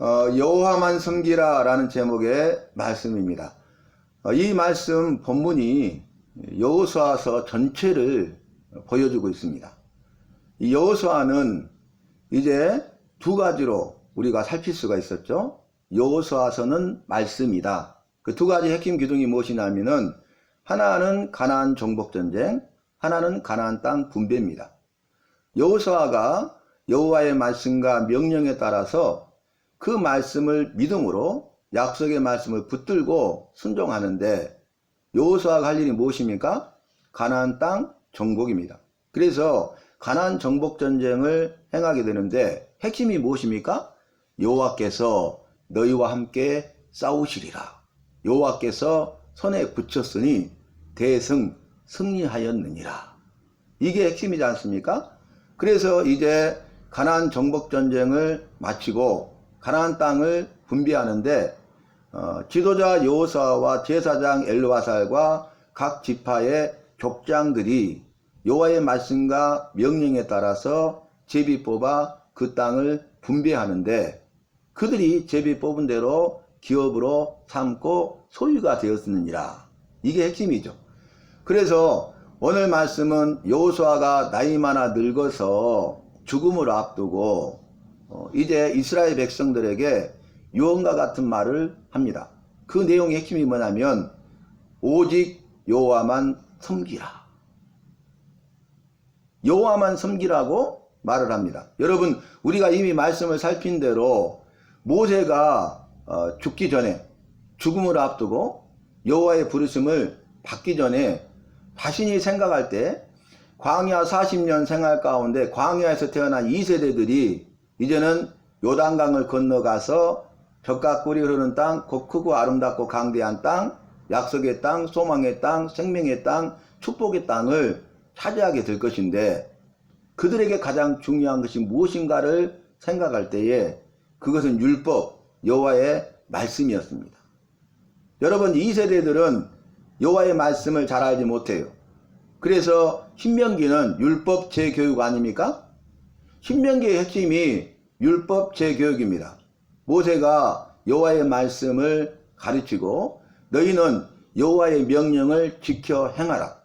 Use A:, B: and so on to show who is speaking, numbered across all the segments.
A: 여호와만 섬기라 라는 제목의 말씀입니다. 이 말씀 본문이 여호수아서 전체를 보여주고 있습니다. 이 여호수아는 이제 두 가지로 우리가 살필 수가 있었죠. 여호수아서는 말씀이다. 그 두 가지 핵심 기둥이 무엇이냐면은 하나는 가나안 정복 전쟁, 하나는 가나안 땅 분배입니다. 여호수아가 여호와의 말씀과 명령에 따라서 그 말씀을 믿음으로 약속의 말씀을 붙들고 순종하는데 여호수아가 할 일이 무엇입니까? 가나안 땅 정복입니다. 그래서 가나안 정복 전쟁을 행하게 되는데 핵심이 무엇입니까? 여호와께서 너희와 함께 싸우시리라. 여호와께서 손에 붙였으니 대승 승리하였느니라. 이게 핵심이지 않습니까? 그래서 이제 가나안 정복 전쟁을 마치고 가나안 땅을 분배하는데 지도자 여호수아와 제사장 엘르아살과 각 지파의 족장들이 여호와의 말씀과 명령에 따라서 제비 뽑아 그 땅을 분배하는데 그들이 제비 뽑은 대로 기업으로 삼고 소유가 되었느니라. 이게 핵심이죠. 그래서 오늘 말씀은 여호수아가 나이 많아 늙어서 죽음을 앞두고 이제 이스라엘 백성들에게 유언과 같은 말을 합니다. 그 내용의 핵심이 뭐냐면 오직 여호와만 섬기라. 여호와만 섬기라고 말을 합니다. 여러분, 우리가 이미 말씀을 살핀 대로 모세가 죽기 전에 죽음을 앞두고 여호와의 부르심을 받기 전에 자신이 생각할 때 광야 40년 생활 가운데 광야에서 태어난 2세대들이 이제는 요단강을 건너가서 젖과 꿀이 흐르는 땅, 곧 크고 아름답고 강대한 땅, 약속의 땅, 소망의 땅, 생명의 땅, 축복의 땅을 차지하게 될 것인데 그들에게 가장 중요한 것이 무엇인가를 생각할 때에 그것은 율법, 여호와의 말씀이었습니다. 여러분, 2세대들은 여호와의 말씀을 잘 알지 못해요. 그래서 신명기는 율법 재교육 아닙니까? 신명기의 핵심이 율법 재교육입니다. 모세가 여호와의 말씀을 가르치고 너희는 여호와의 명령을 지켜 행하라.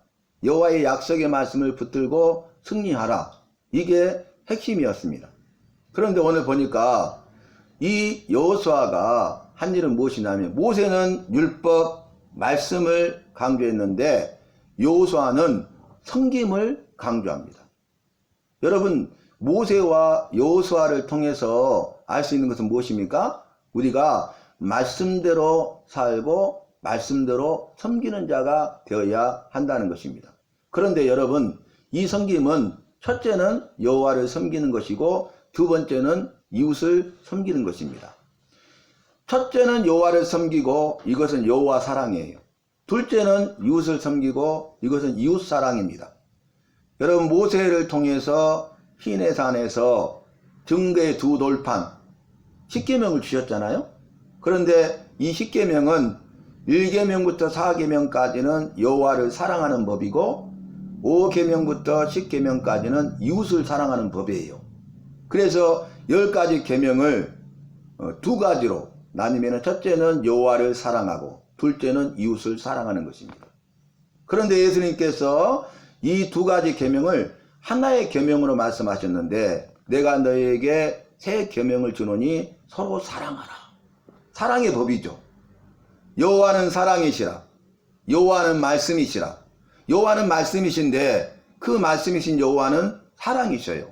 A: 여호와의 약속의 말씀을 붙들고 승리하라. 이게 핵심이었습니다. 그런데 오늘 보니까 이 여호수아가 한 일은 무엇이냐면 모세는 율법 말씀을 강조했는데 여호수아는 섬김을 강조합니다. 여러분, 모세와 여호수아를 통해서 알 수 있는 것은 무엇입니까? 우리가 말씀대로 살고 말씀대로 섬기는 자가 되어야 한다는 것입니다. 그런데 여러분, 이 섬김은 첫째는 여호와를 섬기는 것이고 두 번째는 이웃을 섬기는 것입니다. 첫째는 여호와를 섬기고 이것은 여호와 사랑이에요. 둘째는 이웃을 섬기고 이것은 이웃 사랑입니다. 여러분, 모세를 통해서 시내산에서 증거의 두 돌판 10계명을 주셨잖아요. 그런데 이 10계명은 1계명부터 4계명까지는 여호와를 사랑하는 법이고 5계명부터 10계명까지는 이웃을 사랑하는 법이에요. 그래서 10가지 계명을 두 가지로 나누면 첫째는 여호와를 사랑하고 둘째는 이웃을 사랑하는 것입니다. 그런데 예수님께서 이 두 가지 계명을 하나의 계명으로 말씀하셨는데 내가 너희에게 새 계명을 주노니 서로 사랑하라. 사랑의 법이죠. 여호와는 사랑이시라. 여호와는 말씀이시라. 여호와는 말씀이신데 그 말씀이신 여호와는 사랑이셔요.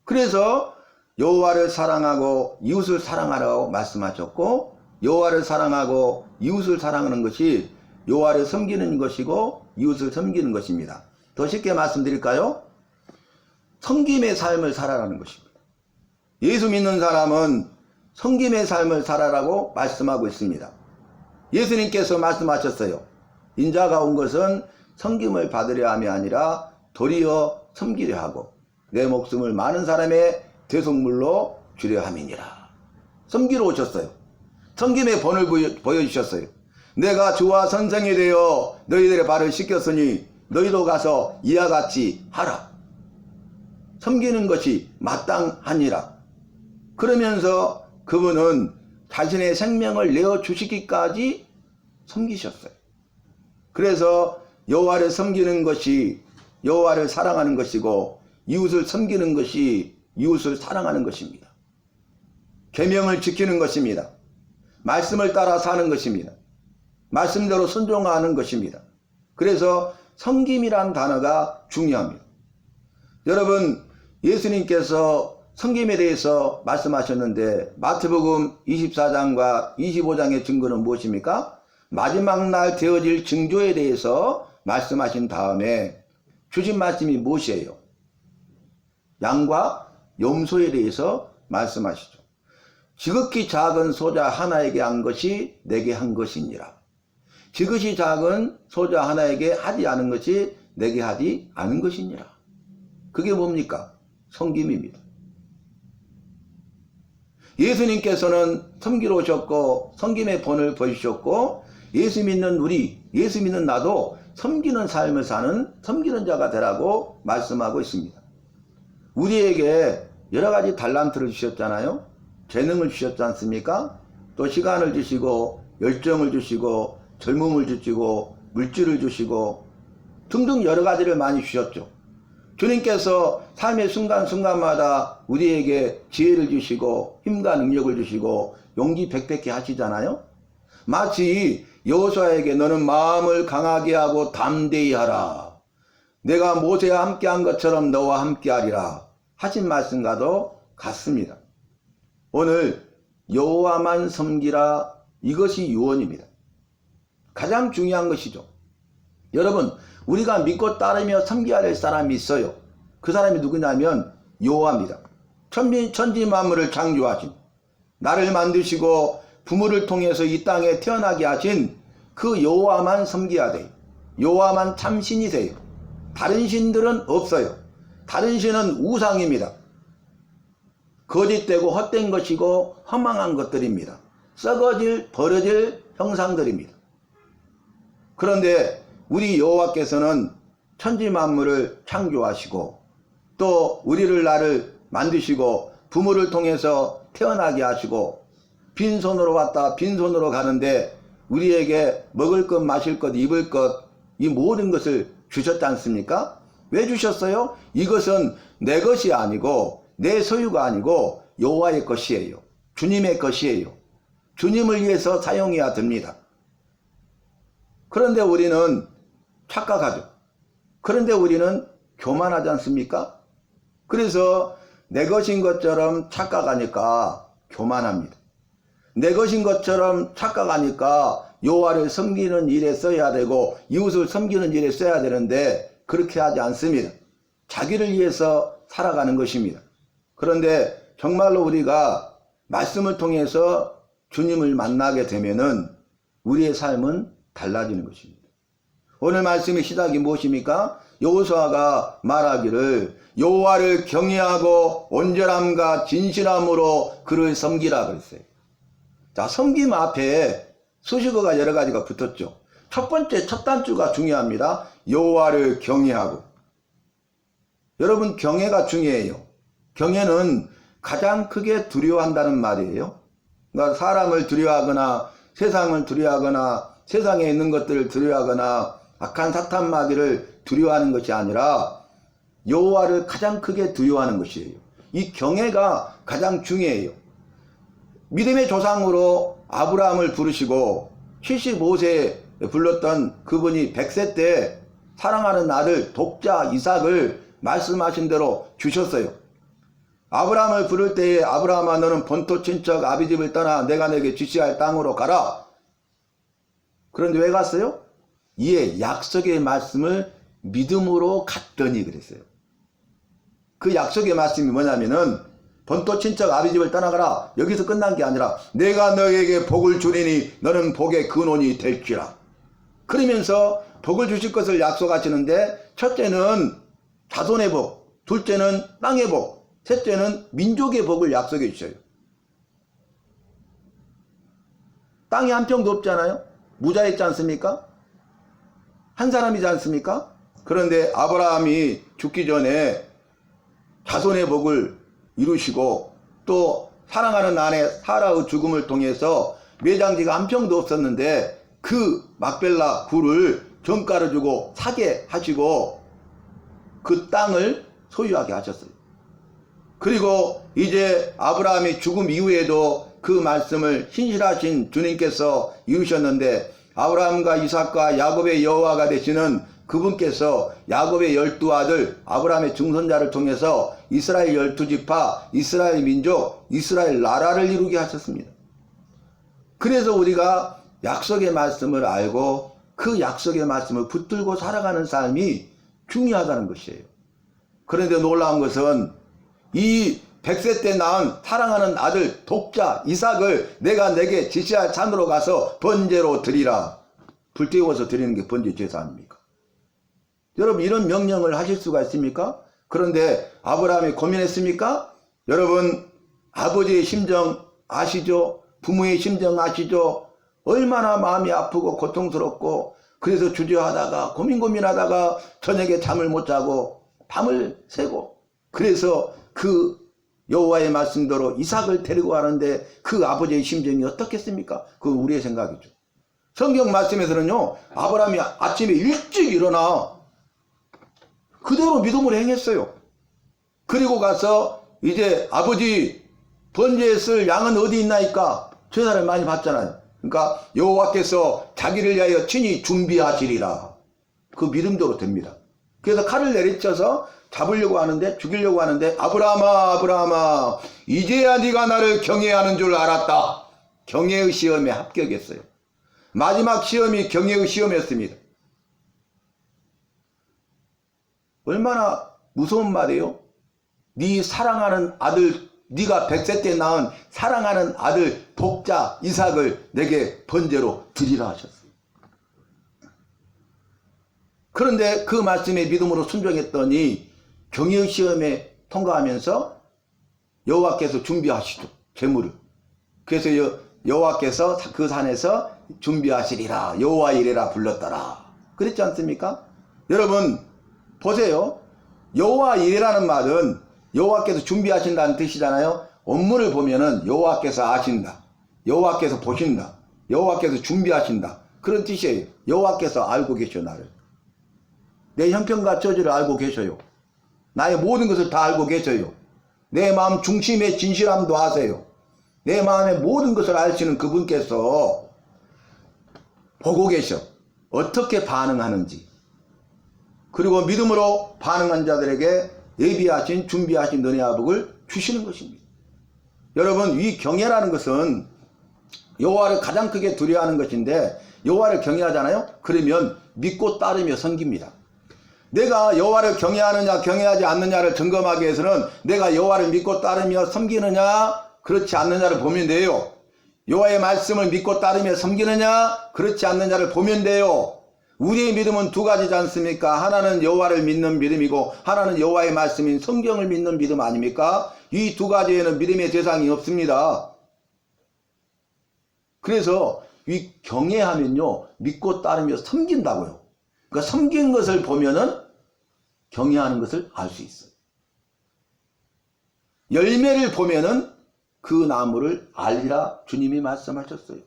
A: 그래서 여호와를 사랑하고 이웃을 사랑하라고 말씀하셨고 여호와를 사랑하고 이웃을 사랑하는 것이 여호와를 섬기는 것이고 이웃을 섬기는 것입니다. 더 쉽게 말씀드릴까요? 섬김의 삶을 살아라는 것입니다. 예수 믿는 사람은 섬김의 삶을 살아라고 말씀하고 있습니다. 예수님께서 말씀하셨어요. 인자가 온 것은 섬김을 받으려 함이 아니라 도리어 섬기려 하고 내 목숨을 많은 사람의 대속물로 주려 함이니라. 섬기러 오셨어요. 섬김의 본을 보여주셨어요. 내가 주와 선생이 되어 너희들의 발을 씻겼으니 너희도 가서 이와 같이 하라. 섬기는 것이 마땅하니라. 그러면서 그분은 자신의 생명을 내어주시기까지 섬기셨어요. 그래서 여호와를 섬기는 것이 여호와를 사랑하는 것이고 이웃을 섬기는 것이 이웃을 사랑하는 것입니다. 계명을 지키는 것입니다. 말씀을 따라 사는 것입니다. 말씀대로 순종하는 것입니다. 그래서 섬김이란 단어가 중요합니다. 여러분, 예수님께서 섬김에 대해서 말씀하셨는데 마태복음 24장과 25장의 증거는 무엇입니까? 마지막 날 되어질 징조에 대해서 말씀하신 다음에 주신 말씀이 무엇이에요? 양과 염소에 대해서 말씀하시죠. 지극히 작은 소자 하나에게 한 것이 내게 한 것이니라. 지극히 작은 소자 하나에게 하지 않은 것이 내게 하지 않은 것이니라. 그게 뭡니까? 섬김입니다. 예수님께서는 섬기러 오셨고 섬김의 본을 보이셨고 예수 믿는 우리, 예수 믿는 나도 섬기는 삶을 사는 섬기는 자가 되라고 말씀하고 있습니다. 우리에게 여러 가지 달란트를 주셨잖아요. 재능을 주셨지 않습니까? 또 시간을 주시고 열정을 주시고 젊음을 주시고 물질을 주시고 등등 여러 가지를 많이 주셨죠. 주님께서 삶의 순간순간마다 우리에게 지혜를 주시고 힘과 능력을 주시고 용기 백백히 하시잖아요. 마치 여호수아에게 너는 마음을 강하게 하고 담대히 하라. 내가 모세와 함께한 것처럼 너와 함께하리라 하신 말씀과도 같습니다. 오늘 여호와만 섬기라, 이것이 유언입니다. 가장 중요한 것이죠. 여러분, 우리가 믿고 따르며 섬겨야 될 사람이 있어요. 그 사람이 누구냐면 여호와입니다. 천지 만물을 창조하신, 나를 만드시고 부모를 통해서 이 땅에 태어나게 하신 그 여호와만 섬겨야 돼요. 여호와만 참신이세요. 다른 신들은 없어요. 다른 신은 우상입니다. 거짓되고 헛된 것이고 허망한 것들입니다. 썩어질 버려질 형상들입니다. 그런데 우리 여호와께서는 천지 만물을 창조하시고 또 우리를 나를 만드시고 부모를 통해서 태어나게 하시고 빈손으로 왔다 빈손으로 가는데 우리에게 먹을 것 마실 것 입을 것 이 모든 것을 주셨지 않습니까? 왜 주셨어요? 이것은 내 것이 아니고 내 소유가 아니고 여호와의 것이에요. 주님의 것이에요. 주님을 위해서 사용해야 됩니다. 그런데 우리는 착각하죠. 그런데 우리는 교만하지 않습니까? 그래서 내 것인 것처럼 착각하니까 교만합니다. 내 것인 것처럼 착각하니까 여호와를 섬기는 일에 써야 되고 이웃을 섬기는 일에 써야 되는데 그렇게 하지 않습니다. 자기를 위해서 살아가는 것입니다. 그런데 정말로 우리가 말씀을 통해서 주님을 만나게 되면은 우리의 삶은 달라지는 것입니다. 오늘 말씀의 시작이 무엇입니까? 여호수아가 말하기를 여호와를 경외하고 온전함과 진실함으로 그를 섬기라 그랬어요. 자, 섬김 앞에 수식어가 여러 가지가 붙었죠. 첫 번째 첫 단추가 중요합니다. 여호와를 경외하고. 여러분, 경외가 중요해요. 경외는 가장 크게 두려워한다는 말이에요. 그러니까 사람을 두려워하거나 세상을 두려워하거나 세상에 있는 것들을 두려워하거나 악한 사탄 마귀를 두려워하는 것이 아니라 여호와를 가장 크게 두려워하는 것이에요. 이 경외가 가장 중요해요. 믿음의 조상으로 아브라함을 부르시고 75세에 불렀던 그분이 100세 때 사랑하는 아들 독자 이삭을 말씀하신 대로 주셨어요. 아브라함을 부를 때에 아브라함아 너는 본토 친척 아비집을 떠나 내가 내게 지시할 땅으로 가라. 그런데 왜 갔어요? 이에 약속의 말씀을 믿음으로 갔더니 그랬어요. 그 약속의 말씀이 뭐냐면은 본토 친척 아비집을 떠나가라. 여기서 끝난 게 아니라 내가 너에게 복을 주리니 너는 복의 근원이 될지라. 그러면서 복을 주실 것을 약속하시는데 첫째는 자손의 복, 둘째는 땅의 복, 셋째는 민족의 복을 약속해 주셔요. 땅이 한 평도 없잖아요. 무자였지 않습니까? 한 사람이지 않습니까? 그런데 아브라함이 죽기 전에 자손의 복을 이루시고 또 사랑하는 아내 사라의 죽음을 통해서 매장지가 한 평도 없었는데 그 막벨라 굴을 정가를 주고 사게 하시고 그 땅을 소유하게 하셨어요. 그리고 이제 아브라함의 죽음 이후에도 그 말씀을 신실하신 주님께서 이루셨는데 아브라함과 이삭과 야곱의 여호와가 되시는 그분께서 야곱의 12아들 아브라함의 증손자를 통해서 이스라엘 12지파 이스라엘 민족 이스라엘 나라를 이루게 하셨습니다. 그래서 우리가 약속의 말씀을 알고 그 약속의 말씀을 붙들고 살아가는 삶이 중요하다는 것이에요. 그런데 놀라운 것은 이 100세 때 낳은 사랑하는 아들 독자 이삭을 내가 내게 지시할 산으로 가서 번제로 드리라. 불태워서 드리는 게 번제 제사 아닙니까? 여러분 이런 명령을 하실 수가 있습니까? 그런데 아브라함이 고민했습니까? 여러분 아버지의 심정 아시죠? 부모의 심정 아시죠? 얼마나 마음이 아프고 고통스럽고 그래서 주저하다가 고민하다가 저녁에 잠을 못 자고 밤을 새고 그래서 그 여호와의 말씀대로 이삭을 데리고 가는데 그 아버지의 심정이 어떻겠습니까? 그건 우리의 생각이죠. 성경 말씀에서는요 아브라함이 아침에 일찍 일어나 그대로 믿음으로 행했어요. 그리고 가서 이제 아버지 번제에 쓸 양은 어디 있나이까? 제사를 많이 받잖아요. 그러니까 여호와께서 자기를 위하여 친히 준비하시리라. 그 믿음대로 됩니다. 그래서 칼을 내리쳐서 잡으려고 하는데 죽이려고 하는데 아브라함아 이제야 네가 나를 경외하는 줄 알았다. 경외의 시험에 합격했어요. 마지막 시험이 경외의 시험이었습니다. 얼마나 무서운 말이에요. 네 사랑하는 아들 네가 100세 때 낳은 사랑하는 아들 독자 이삭을 내게 번제로 드리라 하셨어요. 그런데 그 말씀에 믿음으로 순종했더니 경외의 시험에 통과하면서 여호와께서 준비하시죠. 제물을. 그래서 여호와께서 그 산에서 준비하시리라 여호와 이래라 불렀더라. 그랬지 않습니까? 여러분 보세요. 여호와 이래라는 말은 여호와께서 준비하신다는 뜻이잖아요. 원문을 보면은 여호와께서 아신다, 여호와께서 보신다, 여호와께서 준비하신다 그런 뜻이에요. 여호와께서 알고 계셔. 나를 내 형편과 처지를 알고 계셔요. 나의 모든 것을 다 알고 계셔요. 내 마음 중심의 진실함도 아세요. 내 마음의 모든 것을 아시는 그분께서 보고 계셔. 어떻게 반응하는지. 그리고 믿음으로 반응한 자들에게 예비하신 준비하신 은혜와 복을 주시는 것입니다. 여러분 이 경외라는 것은 여호와를 가장 크게 두려워하는 것인데 여호와를 경외하잖아요. 그러면 믿고 따르며 섬깁니다. 내가 여호와를 경외하느냐 경외하지 않느냐를 점검하기 위해서는 내가 여호와를 믿고 따르며 섬기느냐 그렇지 않느냐를 보면 돼요. 여호와의 말씀을 믿고 따르며 섬기느냐 그렇지 않느냐를 보면 돼요. 우리의 믿음은 두 가지지 않습니까? 하나는 여호와를 믿는 믿음이고 하나는 여호와의 말씀인 성경을 믿는 믿음 아닙니까? 이 두 가지에는 믿음의 대상이 없습니다. 그래서 이 경외하면요 믿고 따르며 섬긴다고요. 그러니까 섬긴 것을 보면은 경외하는 것을 알 수 있어요. 열매를 보면은 그 나무를 알리라 주님이 말씀하셨어요.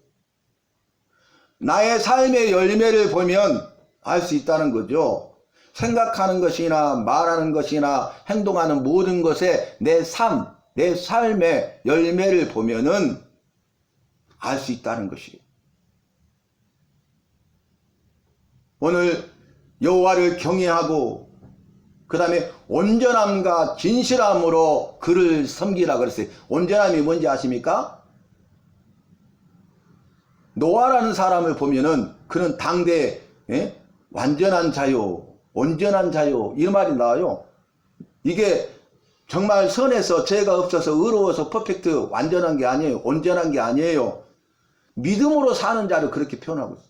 A: 나의 삶의 열매를 보면 알 수 있다는 거죠. 생각하는 것이나 말하는 것이나 행동하는 모든 것에 내 삶의 열매를 보면은 알 수 있다는 것이에요. 오늘 여호와를 경외하고 그 다음에 온전함과 진실함으로 그를 섬기라 그랬어요. 온전함이 뭔지 아십니까? 노아라는 사람을 보면은 그는 당대 완전한 자요, 온전한 자요 이 말이 나와요. 이게 정말 선에서 죄가 없어서 의로워서 퍼펙트 완전한 게 아니에요. 온전한 게 아니에요. 믿음으로 사는 자를 그렇게 표현하고 있어요.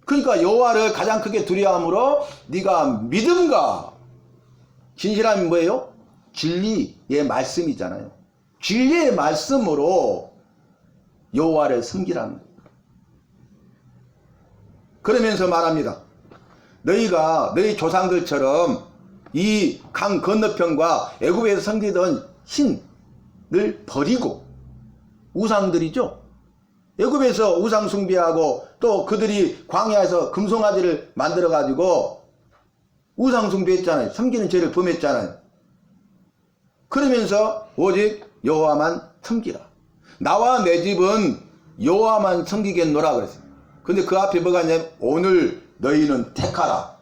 A: 그러니까 여호와를 가장 크게 두려워함으로 네가 믿음과 진실함이 뭐예요? 진리의 말씀이잖아요. 진리의 말씀으로 여호와를 섬기라는 거예요. 그러면서 말합니다. 너희가 너희 조상들처럼 이 강 건너편과 애굽에서 섬기던 신 버리고 우상들이죠. 애굽에서 우상 숭배하고 또 그들이 광야에서 금송아지를 만들어 가지고 우상 숭배했잖아요. 섬기는 죄를 범했잖아요. 그러면서 오직 여호와만 섬기라. 나와 내 집은 여호와만 섬기겠노라 그랬어요. 근데 그 앞에 뭐가 있냐면 오늘 너희는 택하라.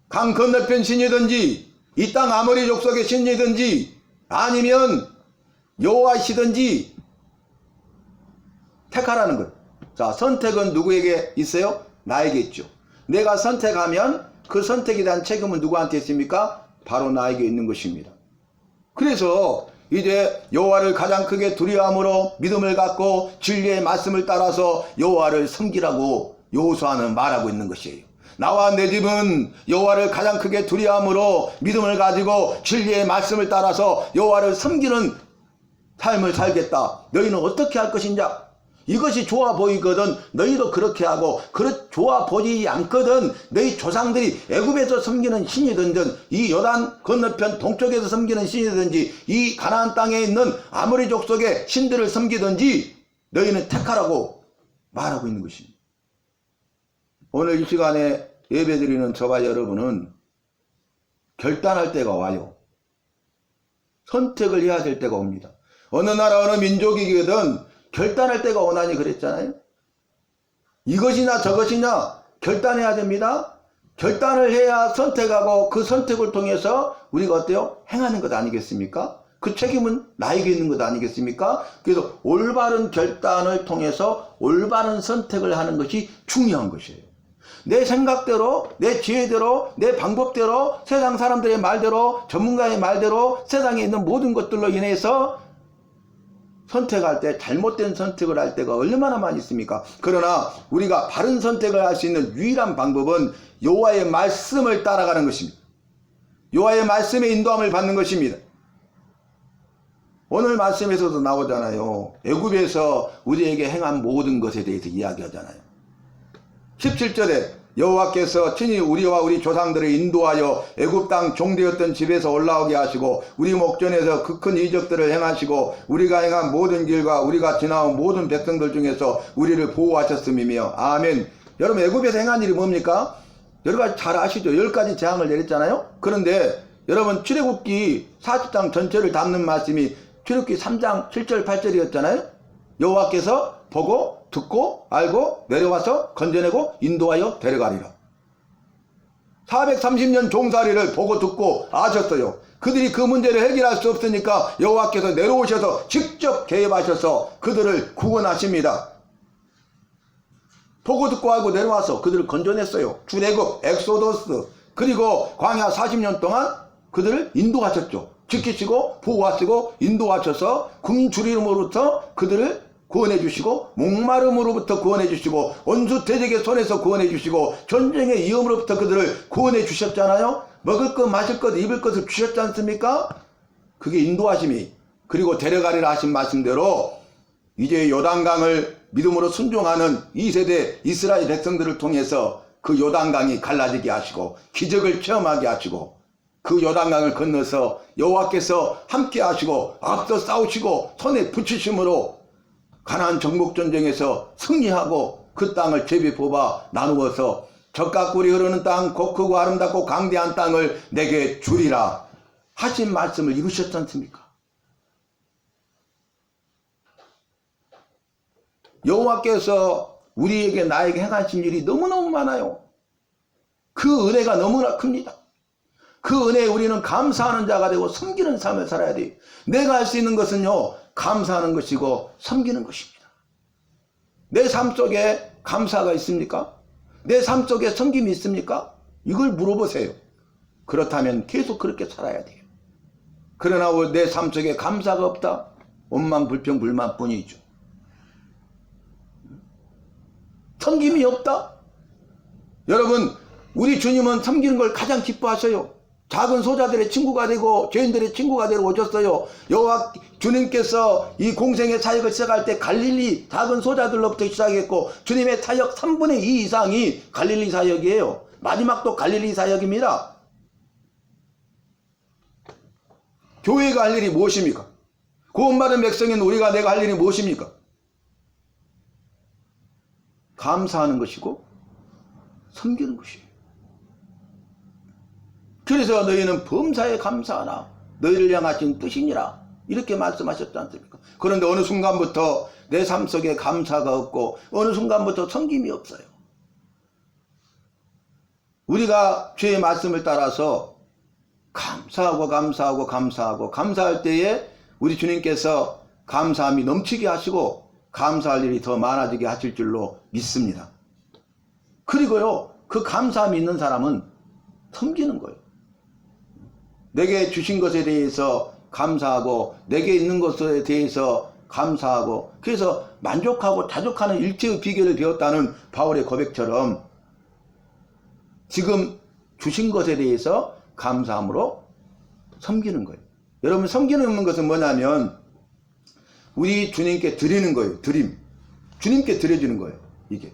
A: 강 건너편 신이든지 이 땅 아모리 족속의 신이든지 아니면 여호와시든지 택하라는 거예요. 자, 선택은 누구에게 있어요? 나에게 있죠. 내가 선택하면 그 선택에 대한 책임은 누구한테 있습니까? 바로 나에게 있는 것입니다. 그래서 이제 여호와를 가장 크게 두려워함으로 믿음을 갖고 진리의 말씀을 따라서 여호와를 섬기라고 여호수아는 말하고 있는 것이에요. 나와 내 집은 여호와를 가장 크게 두려워함으로 믿음을 가지고 진리의 말씀을 따라서 여호와를 섬기는 삶을 살겠다. 너희는 어떻게 할 것이냐? 이것이 좋아 보이거든 너희도 그렇게 하고 좋아 보이지 않거든 너희 조상들이 애굽에서 섬기는 신이든지 이 요단 건너편 동쪽에서 섬기는 신이든지 이 가나안 땅에 있는 아모리 족속의 신들을 섬기든지 너희는 택하라고 말하고 있는 것입니다. 오늘 이 시간에 예배드리는 저와 여러분은 결단할 때가 와요. 선택을 해야 될 때가 옵니다. 어느 나라 어느 민족이거든 결단할 때가 오나니 그랬잖아요. 이것이냐 저것이냐 결단해야 됩니다. 결단을 해야 선택하고 그 선택을 통해서 우리가 어때요? 행하는 것 아니겠습니까? 그 책임은 나에게 있는 것 아니겠습니까? 그래서 올바른 결단을 통해서 올바른 선택을 하는 것이 중요한 것이에요. 내 생각대로 내 지혜대로 내 방법대로 세상 사람들의 말대로 전문가의 말대로 세상에 있는 모든 것들로 인해서 선택할 때 잘못된 선택을 할 때가 얼마나 많이 있습니까? 그러나 우리가 바른 선택을 할 수 있는 유일한 방법은 여호와의 말씀을 따라가는 것입니다. 여호와의 말씀의 인도함을 받는 것입니다. 오늘 말씀에서도 나오잖아요. 애굽에서 우리에게 행한 모든 것에 대해서 이야기하잖아요. 17절에 여호와께서 친히 우리와 우리 조상들을 인도하여 애굽 땅 종되었던 집에서 올라오게 하시고 우리 목전에서 그 큰 이적들을 행하시고 우리가 행한 모든 길과 우리가 지나온 모든 백성들 중에서 우리를 보호하셨음이며 아멘. 여러분 애굽에서 행한 일이 뭡니까? 여러 가지 잘 아시죠? 10가지 재앙을 내렸잖아요. 그런데 여러분 출애굽기 40장 전체를 담는 말씀이 출애굽기 3장 7절 8절이었잖아요. 여호와께서 보고 듣고 알고 내려와서 건져내고 인도하여 데려가리라. 430년 종살이를 보고 듣고 아셨어요. 그들이 그 문제를 해결할 수 없으니까 여호와께서 내려오셔서 직접 개입하셔서 그들을 구원하십니다. 보고 듣고 알고 내려와서 그들을 건져냈어요. 출애굽, 엑소더스, 그리고 광야 40년 동안 그들을 인도하셨죠. 지키시고 보호하시고 인도하셔서 굶주림으로부터 그들을 구원해 주시고 목마름으로부터 구원해 주시고 원수 대적의 손에서 구원해 주시고 전쟁의 위험으로부터 그들을 구원해 주셨잖아요. 먹을 것 마실 것 입을 것을 주셨지 않습니까? 그게 인도하심이 그리고 데려가리라 하신 말씀대로 이제 요단강을 믿음으로 순종하는 2세대 이스라엘 백성들을 통해서 그 요단강이 갈라지게 하시고 기적을 체험하게 하시고 그 요단강을 건너서 여호와께서 함께 하시고 앞서 싸우시고 손에 붙이심으로 가나안 정복전쟁에서 승리하고 그 땅을 제비 뽑아 나누어서 젖과 꿀이 흐르는 땅 곧 크고 아름답고 강대한 땅을 내게 주리라 하신 말씀을 이루셨지 않습니까? 여호와께서 우리에게 나에게 행하신 일이 너무너무 많아요. 그 은혜가 너무나 큽니다. 그 은혜에 우리는 감사하는 자가 되고 섬기는 삶을 살아야 돼요. 내가 할 수 있는 것은요 감사하는 것이고 섬기는 것입니다. 내 삶 속에 감사가 있습니까? 내 삶 속에 섬김이 있습니까? 이걸 물어보세요. 그렇다면 계속 그렇게 살아야 돼요. 그러나 내 삶 속에 감사가 없다? 원망 불평 불만뿐이죠. 섬김이 없다? 여러분 우리 주님은 섬기는 걸 가장 기뻐하셔요. 작은 소자들의 친구가 되고 죄인들의 친구가 되어 오셨어요. 여호와 주님께서 이 공생의 사역을 시작할 때 갈릴리 작은 소자들로부터 시작했고 주님의 사역 3분의 2 이상이 갈릴리 사역이에요. 마지막도 갈릴리 사역입니다. 교회가 할 일이 무엇입니까? 구원받은 백성인 우리가 내가 할 일이 무엇입니까? 감사하는 것이고 섬기는 것이에요. 그래서 너희는 범사에 감사하라. 너희를 향하신 뜻이니라. 이렇게 말씀하셨지 않습니까? 그런데 어느 순간부터 내 삶 속에 감사가 없고 어느 순간부터 섬김이 없어요. 우리가 주의 말씀을 따라서 감사할 때에 우리 주님께서 감사함이 넘치게 하시고 감사할 일이 더 많아지게 하실 줄로 믿습니다. 그리고요, 그 감사함이 있는 사람은 섬기는 거예요. 내게 주신 것에 대해서 감사하고 내게 있는 것에 대해서 감사하고 그래서 만족하고 자족하는 일체의 비결을 배웠다는 바울의 고백처럼 지금 주신 것에 대해서 감사함으로 섬기는 거예요. 여러분, 섬기는 것은 뭐냐면 우리 주님께 드리는 거예요. 드림. 주님께 드려주는 거예요. 이게.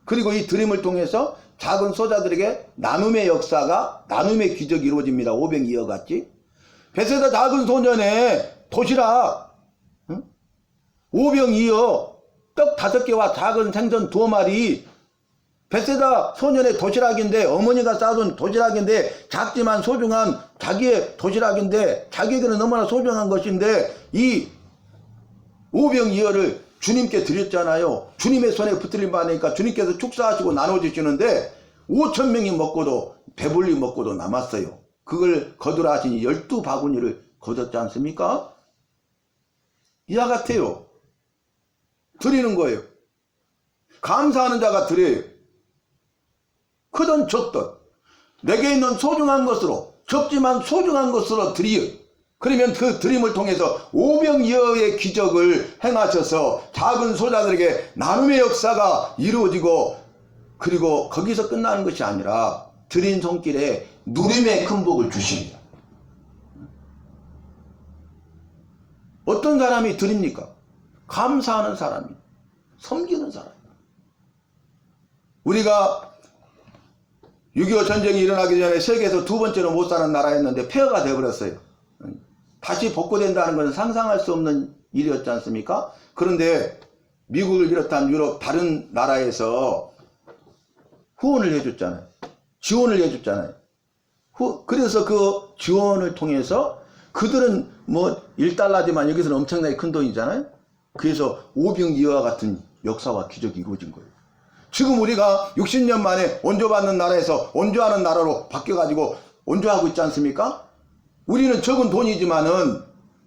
A: 그리고 이 드림을 통해서 작은 소자들에게 나눔의 역사가, 나눔의 기적이 이루어집니다. 오병이어 같이. 베세다 작은 소년의 도시락, 응? 오병이어 떡 5개와 작은 생선 2마리, 베세다 소년의 도시락인데, 어머니가 싸준 도시락인데, 작지만 소중한 자기의 도시락인데, 자기에게는 너무나 소중한 것인데, 이 오병이어를 주님께 드렸잖아요. 주님의 손에 붙들림 받으니까 주님께서 축사하시고 나눠주시는데 5,000명이 먹고도 배불리 먹고도 남았어요. 그걸 거두라 하시니 12바구니를 거뒀지 않습니까? 이와 같아요. 드리는 거예요. 감사하는 자가 드려요. 크든 적든 내게 있는 소중한 것으로, 적지만 소중한 것으로 드려요. 그러면 그 드림을 통해서 오병이어의 기적을 행하셔서 작은 소자들에게 나눔의 역사가 이루어지고, 그리고 거기서 끝나는 것이 아니라 드린 손길에 누림의 큰 복을 주십니다. 어떤 사람이 드립니까? 감사하는 사람이, 섬기는 사람. 우리가 6.25 전쟁이 일어나기 전에 세계에서 2번째로 못 사는 나라였는데 폐허가 되어버렸어요. 다시 복구된다는 것은 상상할 수 없는 일이었지 않습니까? 그런데 미국을 비롯한 유럽 다른 나라에서 후원을 해줬잖아요. 지원을 해줬잖아요. 그래서 그 지원을 통해서 그들은 뭐 1달러지만 여기서는 엄청나게 큰 돈이잖아요. 그래서 오병이어와 같은 역사와 기적이 이루어진 거예요. 지금 우리가 60년 만에 원조받는 나라에서 원조하는 나라로 바뀌어가지고 원조하고 있지 않습니까? 우리는 적은 돈이지만은,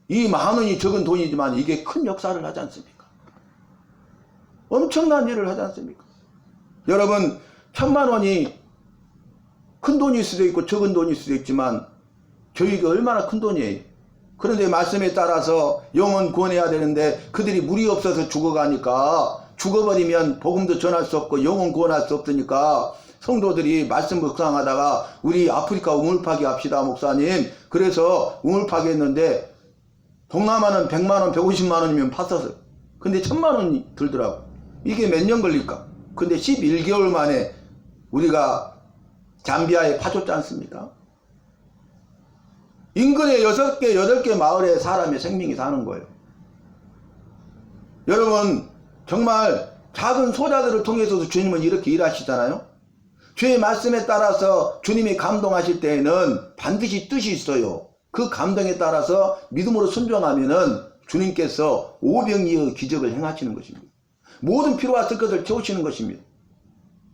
A: 이 10,000원이 적은 돈이지만 이게 큰 역사를 하지 않습니까? 엄청난 일을 하지 않습니까? 여러분, 1,000,000원이 큰 돈일 수도 있고 적은 돈일 수도 있지만 저희가 얼마나 큰 돈이에요. 그런데 말씀에 따라서 영혼 구원해야 되는데 그들이 물이 없어서 죽어가니까, 죽어버리면 복음도 전할 수 없고 영혼 구원할 수 없으니까 성도들이 말씀 묵상하다가 우리 아프리카 우물파기 합시다 목사님. 그래서 우물파기 했는데 동남아는 100만원 150만원이면 팠었어요. 근데 1,000만원이 들더라고. 이게 몇 년 걸릴까? 근데 11개월 만에 우리가 잠비아에 파줬지 않습니까? 인근에 6개 8개 마을에 사람의 생명이 사는 거예요. 여러분, 정말 작은 소자들을 통해서도 주님은 이렇게 일하시잖아요. 주의 말씀에 따라서 주님이 감동하실 때에는 반드시 뜻이 있어요. 그 감동에 따라서 믿음으로 순종하면은 주님께서 오병이어 기적을 행하시는 것입니다. 모든 필요와 쓸 것을 채우시는 것입니다.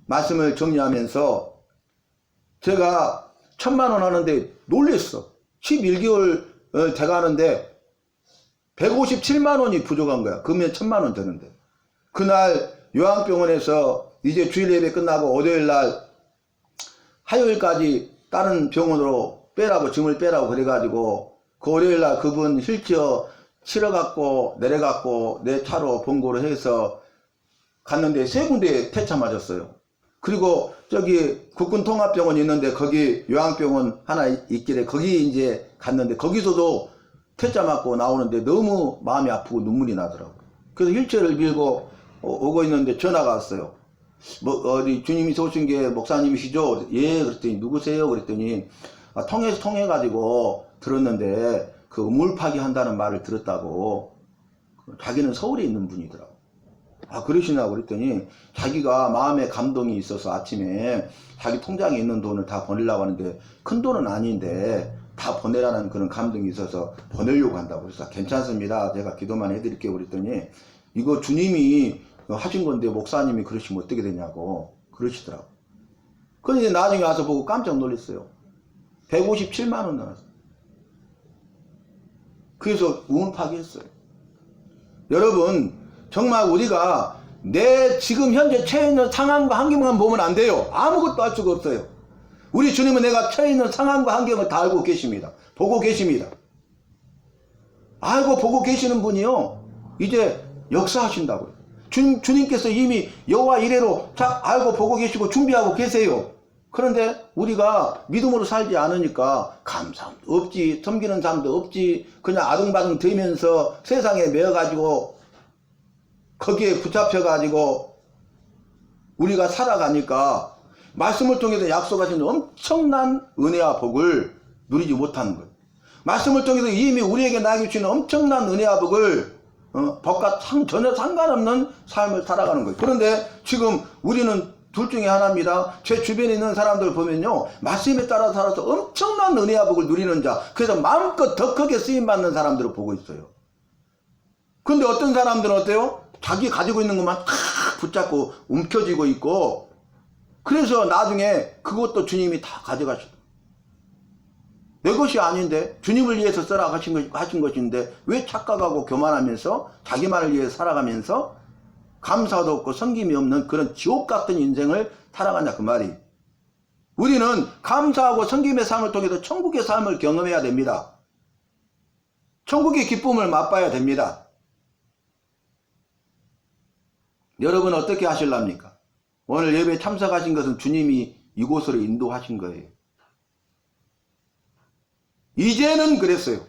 A: 말씀을 정리하면서 제가 1,000만원 하는데 놀랬어. 11개월 돼가는데 157만원이 부족한 거야. 그러면 1,000만원 되는데. 그날 요양병원에서 이제 주일 예배 끝나고 월요일날 화요일까지 다른 병원으로 빼라고, 짐을 빼라고 그래가지고 그 월요일날 그분 휠체어 실어갖고 내려갖고 내 차로 번거로 해서 갔는데 3군데 퇴짜 맞았어요. 그리고 저기 국군통합병원이 있는데 거기 요양병원 하나 있길래 거기 이제 갔는데 거기서도 퇴짜 맞고 나오는데 너무 마음이 아프고 눈물이 나더라고요. 그래서 휠체어를 밀고 오고 있는데 전화가 왔어요. 뭐 어디 주님이 오신 게 목사님이시죠? 예. 그랬더니 누구세요? 그랬더니 통해가지고 들었는데 그 우물파기 한다는 말을 들었다고. 자기는 서울에 있는 분이더라고. 아, 그러시냐고 그랬더니 자기가 마음에 감동이 있어서 아침에 자기 통장에 있는 돈을 다 보내려고 하는데 큰 돈은 아닌데 다 보내라는 그런 감동이 있어서 보내려고 한다고. 그래서 괜찮습니다, 제가 기도만 해드릴게요 그랬더니 이거 주님이 하신 건데 목사님이 그러시면 어떻게 되냐고 그러시더라고. 그런데 나중에 와서 보고 깜짝 놀랐어요. 157만 원 나왔어요. 그래서 우물파기했어요. 여러분, 정말 우리가 내 지금 현재 처해 있는 상황과 환경만 보면 안 돼요. 아무것도 할 수가 없어요. 우리 주님은 내가 처해 있는 상황과 환경을 다 알고 계십니다. 보고 계십니다. 알고 보고 계시는 분이요, 이제 역사하신다고요. 주님께서 이미 여호와 이레로 알고 보고 계시고 준비하고 계세요. 그런데 우리가 믿음으로 살지 않으니까 감사함도 없지, 섬기는 삶도 없지, 그냥 아등바등 되면서 세상에 매여가지고 거기에 붙잡혀가지고 우리가 살아가니까 말씀을 통해서 약속하신 엄청난 은혜와 복을 누리지 못하는 거예요. 말씀을 통해서 이미 우리에게 나에게 주시는 엄청난 은혜와 복을 법과 전혀 상관없는 삶을 살아가는 거예요. 그런데 지금 우리는 둘 중에 하나입니다. 제 주변에 있는 사람들 보면요, 말씀에 따라 살아서 엄청난 은혜와 복을 누리는 자, 그래서 마음껏 더 크게 쓰임받는 사람들을 보고 있어요. 근데 어떤 사람들은 어때요? 자기 가지고 있는 것만 탁 붙잡고 움켜쥐고 있고, 그래서 나중에 그것도 주님이 다 가져가시더라고요. 내 것이 아닌데 주님을 위해서 쓰라 하신 것인데 왜 착각하고 교만하면서 자기만을 위해 살아가면서 감사도 없고 섬김이 없는 그런 지옥 같은 인생을 살아가냐 그 말이. 우리는 감사하고 섬김의 삶을 통해서 천국의 삶을 경험해야 됩니다. 천국의 기쁨을 맛봐야 됩니다. 여러분 어떻게 하실랍니까? 오늘 예배에 참석하신 것은 주님이 이곳으로 인도하신 거예요. 이제는 그랬어요.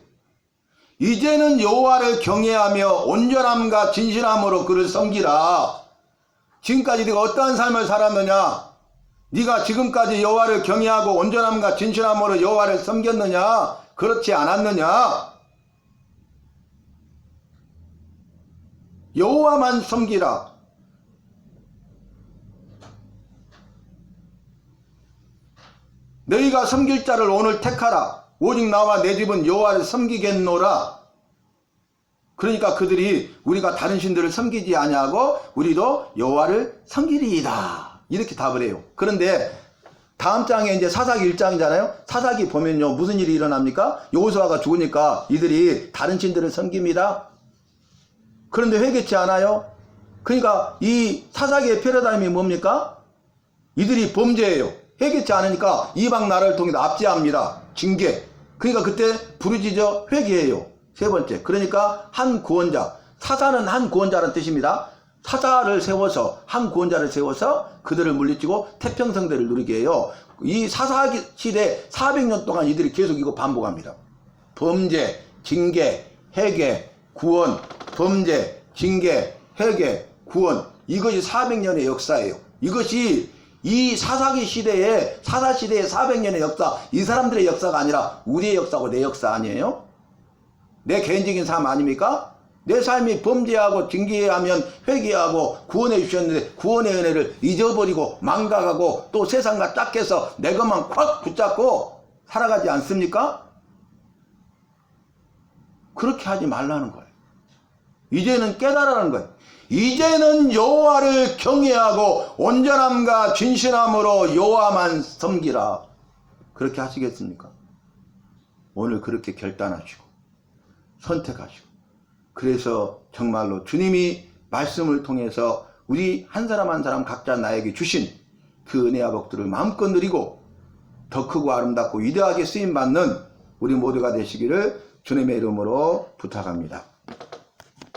A: 이제는 여호와를 경외하며 온전함과 진실함으로 그를 섬기라. 지금까지 네가 어떠한 삶을 살았느냐? 네가 지금까지 여호와를 경외하고 온전함과 진실함으로 여호와를 섬겼느냐? 그렇지 않았느냐? 여호와만 섬기라. 너희가 섬길 자를 오늘 택하라. 오직 나와 내 집은 여호와를 섬기겠노라. 그러니까 그들이 우리가 다른 신들을 섬기지 아니하고 우리도 여호와를 섬기리이다, 이렇게 답을 해요. 그런데 다음 장에 이제 사사기 1장이잖아요. 사사기 보면요, 무슨 일이 일어납니까? 여호수아가 죽으니까 이들이 다른 신들을 섬깁니다. 그런데 회개치 않아요. 그러니까 이 사사기의 패러다임이 뭡니까? 이들이 범죄예요. 회개치 않으니까 이방 나라를 통해서 압제합니다. 징계. 그러니까 그때 부르짖어 회개해요. 세 번째, 그러니까 한 구원자, 사사는 한 구원자라는 뜻입니다. 사사를 세워서, 한 구원자를 세워서 그들을 물리치고 태평성대를 누리게 해요. 이 사사기 시대 400년 동안 이들이 계속 이거 반복합니다. 범죄, 징계, 회개, 구원, 범죄, 징계, 회개, 구원. 이것이 400년의 역사예요. 이것이 이 사사기 시대에, 사사 시대의 400년의 역사, 이 사람들의 역사가 아니라 우리의 역사고 내 역사 아니에요? 내 개인적인 삶 아닙니까? 내 삶이 범죄하고 징계하면 회개하고 구원해 주셨는데 구원의 은혜를 잊어버리고 망각하고 또 세상과 짝해서 내 것만 콱 붙잡고 살아가지 않습니까? 그렇게 하지 말라는 거예요. 이제는 깨달으라는 거예요. 이제는 여호와를 경외하고 온전함과 진실함으로 여호와만 섬기라. 그렇게 하시겠습니까? 오늘 그렇게 결단하시고 선택하시고, 그래서 정말로 주님이 말씀을 통해서 우리 한 사람 한 사람 각자 나에게 주신 그 은혜와 복들을 마음껏 누리고 더 크고 아름답고 위대하게 쓰임받는 우리 모두가 되시기를 주님의 이름으로 부탁합니다.